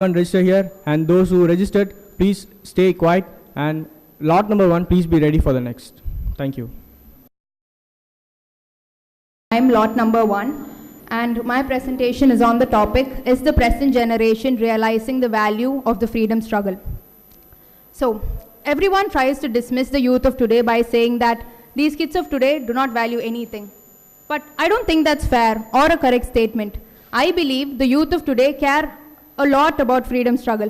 Register here, and those who registered, please stay quiet, and lot number 1, please be ready for the next. Thank you. I'm lot number 1, and my presentation is on the topic, is the present generation realizing the value of the freedom struggle? So, everyone tries to dismiss the youth of today by saying that these kids of today do not value anything. But I don't think that's fair or a correct statement. I believe the youth of today care a lot about freedom struggle.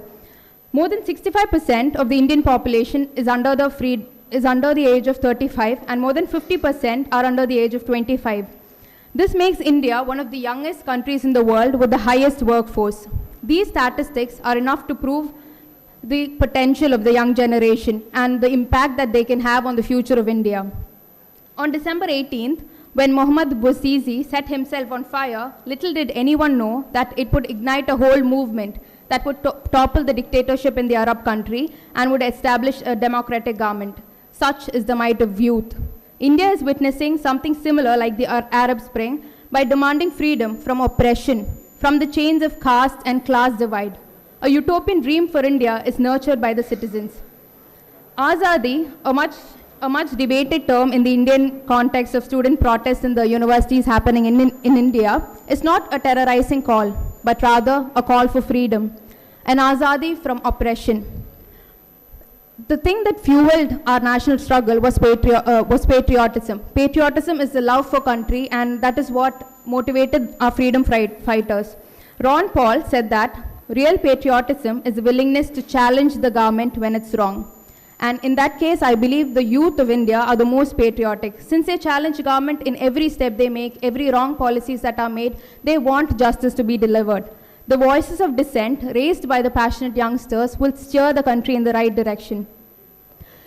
More than 65% of the Indian population is under the age of 35, and more than 50% are under the age of 25. This makes India one of the youngest countries in the world with the highest workforce. These statistics are enough to prove the potential of the young generation and the impact that they can have on the future of India. On December 18th, when Mohammad Bouazizi set himself on fire, little did anyone know that it would ignite a whole movement that would topple the dictatorship in the Arab country and would establish a democratic government. Such is the might of youth. India is witnessing something similar like the Arab Spring by demanding freedom from oppression, from the chains of caste and class divide. A utopian dream for India is nurtured by the citizens. Azadi, a much debated term in the Indian context of student protests in the universities happening in India, is not a terrorizing call, but rather a call for freedom, an azadi from oppression. The thing that fueled our national struggle was patriotism. Patriotism is the love for country, and that is what motivated our freedom fighters. Ron Paul said that real patriotism is the willingness to challenge the government when it's wrong. And in that case, I believe the youth of India are the most patriotic. Since they challenge government in every step they make, every wrong policies that are made, they want justice to be delivered. The voices of dissent raised by the passionate youngsters will steer the country in the right direction.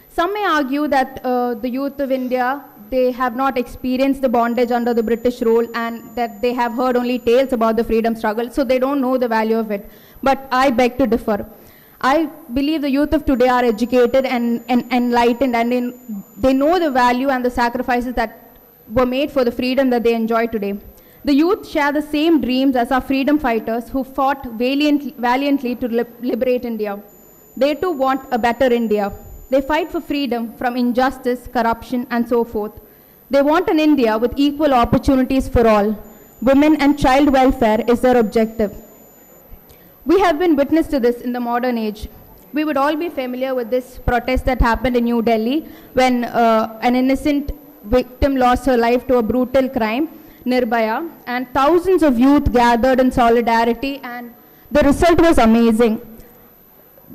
Some may argue that the youth of India, they have not experienced the bondage under the British rule and that they have heard only tales about the freedom struggle, so they don't know the value of it. But I beg to differ. I believe the youth of today are educated and enlightened, and they know the value and the sacrifices that were made for the freedom that they enjoy today. The youth share the same dreams as our freedom fighters who fought valiantly to liberate India. They too want a better India. They fight for freedom from injustice, corruption, and so forth. They want an India with equal opportunities for all. Women and child welfare is their objective. We have been witness to this in the modern age. We would all be familiar with this protest that happened in New Delhi when an innocent victim lost her life to a brutal crime, Nirbhaya, and thousands of youth gathered in solidarity, and the result was amazing.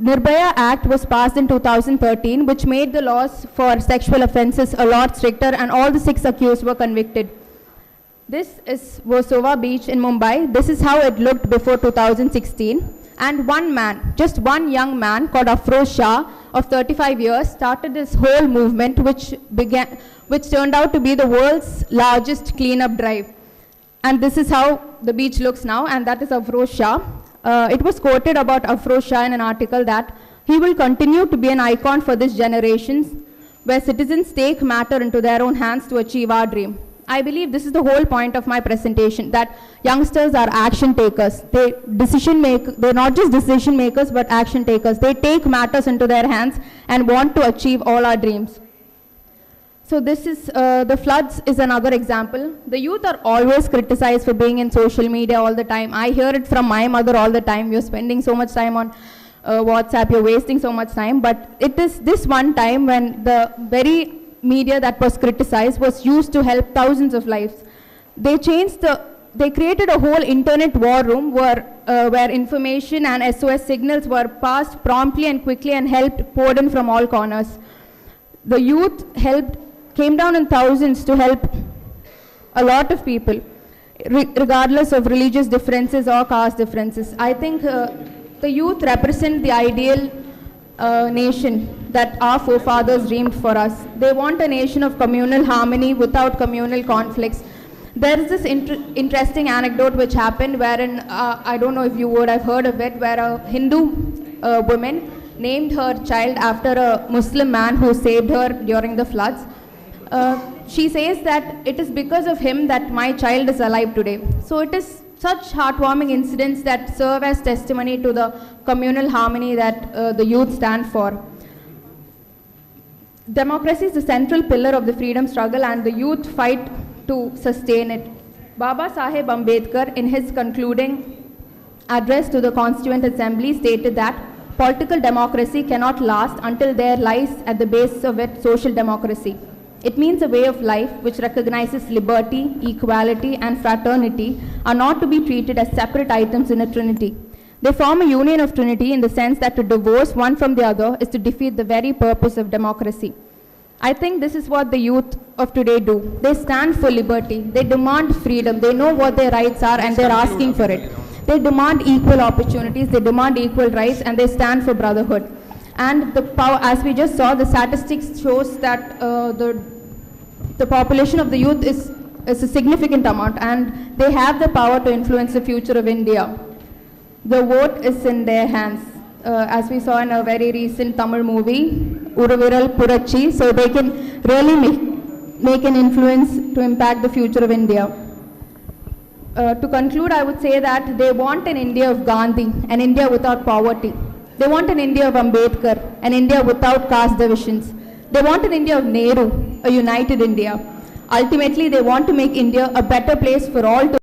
Nirbhaya Act was passed in 2013, which made the laws for sexual offences a lot stricter, and all the 6 accused were convicted. This is Versova Beach in Mumbai. This is how it looked before 2016. And one man, just one young man called Afroz Shah of 35 years, started this whole movement which turned out to be the world's largest cleanup drive. And this is how the beach looks now, and that is Afroz Shah. It was quoted about Afroz Shah in an article that he will continue to be an icon for this generation, where citizens take matter into their own hands to achieve our dream. I believe this is the whole point of my presentation, that youngsters are action takers. They're not just decision makers, but action takers. They take matters into their hands and want to achieve all our dreams. So this is, the floods is another example. The youth are always criticized for being in social media all the time. I hear it from my mother all the time. You're spending so much time on WhatsApp, you're wasting so much time. But it is this one time when the very media that was criticized was used to help thousands of lives. They created a whole internet war room where information and SOS signals were passed promptly and quickly and help poured in from all corners. The youth came down in thousands to help a lot of people, regardless of religious differences or caste differences. I think the youth represent the ideal nation that our forefathers dreamed for us. They want a nation of communal harmony without communal conflicts. There is this interesting anecdote which happened wherein, I don't know if you would have heard of it, where a Hindu woman named her child after a Muslim man who saved her during the floods. She says that it is because of him that my child is alive today. So it is such heartwarming incidents that serve as testimony to the communal harmony that the youth stand for. Democracy is the central pillar of the freedom struggle, and the youth fight to sustain it. Baba Saheb Ambedkar, in his concluding address to the Constituent Assembly, stated that political democracy cannot last until there lies at the base of it social democracy. It means a way of life which recognizes liberty, equality, and fraternity are not to be treated as separate items in a trinity. They form a union of trinity in the sense that to divorce one from the other is to defeat the very purpose of democracy. I think this is what the youth of today do. They stand for liberty. They demand freedom. They know what their rights are and they're asking for it. They demand equal opportunities. They demand equal rights, and they stand for brotherhood. And the power, as we just saw, the statistics shows that the population of the youth is a significant amount, and they have the power to influence the future of India. The vote is in their hands. As we saw in a very recent Tamil movie, Uruviral Purachi, so they can really make an influence to impact the future of India. To conclude, I would say that they want an India of Gandhi, an India without poverty. They want an India of Ambedkar, an India without caste divisions. They want an India of Nehru, a united India. Ultimately, they want to make India a better place for all to